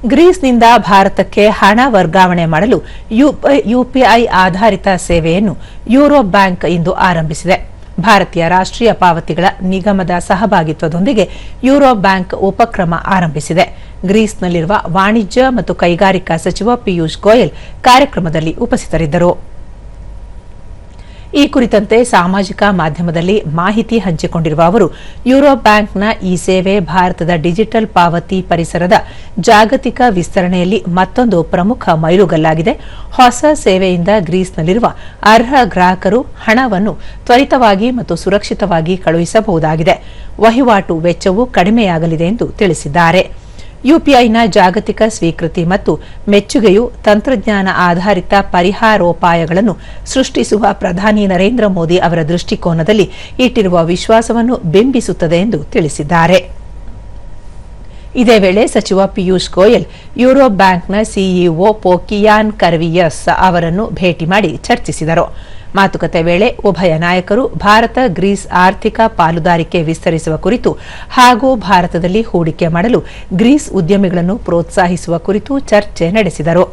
ಗ್ರೀಸ್ನಿಂದ ಭಾರತಕ್ಕೆ ಹಣ ವರ್ಗಾವಣೆ ಮಾಡಲು ಯುಪಿಐ ಆಧಾರಿತ ಸೇವೆಯನ್ನು ಯೂರೋ ಬ್ಯಾಂಕ್ ಇಂದು ಆರಂಭಿಸಿದೆ. ಭಾರತೀಯ ರಾಷ್ಟ್ರೀಯ ಪಾವತಿಗಳ ನಿಗಮದ ಸಹಭಾಗಿತ್ವದೊಂದಿಗೆ ಯೂರೋ ಬ್ಯಾಂಕ್ ಉಪಕ್ರಮ ಆರಂಭಿಸಿದೆ. ಗ್ರೀಸ್ನಲ್ಲಿರುವ ವಾಣಿಜ್ಯ ಮತ್ತು ಕೈಗಾರಿಕಾ ಸಚಿವ ಪಿಯೂಷ್ ಗೋಯಲ್ ಕಾರ್ಯಕ್ರಮದಲ್ಲಿ ಉಪಸ್ಥಿತರಿದ್ದರು. ಈ ಕುರಿತಂತೆ ಸಾಮಾಜಿಕ ಮಾಧ್ಯಮದಲ್ಲಿ ಮಾಹಿತಿ ಹಂಚಿಕೊಂಡಿರುವ ಅವರು, ಯೂರೋ ಬ್ಯಾಂಕ್ನ ಈ ಸೇವೆ ಭಾರತದ ಡಿಜಿಟಲ್ ಪಾವತಿ ಪರಿಸರದ ಜಾಗತಿಕ ವಿಸ್ತರಣೆಯಲ್ಲಿ ಮತ್ತೊಂದು ಪ್ರಮುಖ ಮೈಲುಗಲ್ಲಾಗಿದೆ. ಹೊಸ ಸೇವೆಯಿಂದ ಗ್ರೀಸ್ನಲ್ಲಿರುವ ಅರ್ಹ ಗ್ರಾಹಕರು ಹಣವನ್ನು ತ್ವರಿತವಾಗಿ ಮತ್ತು ಸುರಕ್ಷಿತವಾಗಿ ಕಳುಹಿಸಬಹುದಾಗಿದೆ. ವಹಿವಾಟು ವೆಚ್ಚವೂ ಕಡಿಮೆಯಾಗಲಿದೆ ಎಂದು ತಿಳಿಸಿದ್ದಾರೆ. ಯುಪಿಐನ ಜಾಗತಿಕ ಸ್ವೀಕೃತಿ ಮತ್ತು ಮೆಚ್ಚುಗೆಯು ತಂತ್ರಜ್ಞಾನ ಆಧಾರಿತ ಪರಿಹಾರೋಪಾಯಗಳನ್ನು ಸೃಷ್ಟಿಸುವ ಪ್ರಧಾನಿ ನರೇಂದ್ರ ಮೋದಿ ಅವರ ದೃಷ್ಟಿಕೋನದಲ್ಲಿ ಇಟ್ಟಿರುವ ವಿಶ್ವಾಸವನ್ನು ಬಿಂಬಿಸುತ್ತದೆ ಎಂದು ತಿಳಿಸಿದ್ದಾರೆ. ಇದೇ ವೇಳೆ ಸಚಿವ ಪಿಯೂಷ್ ಗೋಯಲ್ ಯೂರೋ ಬ್ಯಾಂಕ್ನ ಸಿಇಒ ಪೋಕಿಯಾನ್ ಕರ್ವಿಯಸ್ ಅವರನ್ನು ಭೇಟಿ ಮಾಡಿ ಚರ್ಚಿಸಿದರು. ಮಾತುಕತೆ ವೇಳೆ ಉಭಯ ನಾಯಕರು ಭಾರತ ಗ್ರೀಸ್ ಆರ್ಥಿಕ ಪಾಲುದಾರಿಕೆ ವಿಸ್ತರಿಸುವ ಕುರಿತು ಹಾಗೂ ಭಾರತದಲ್ಲಿ ಹೂಡಿಕೆ ಮಾಡಲು ಗ್ರೀಸ್ ಉದ್ಯಮಿಗಳನ್ನು ಪ್ರೋತ್ಸಾಹಿಸುವ ಕುರಿತು ಚರ್ಚೆ ನಡೆಸಿದರು.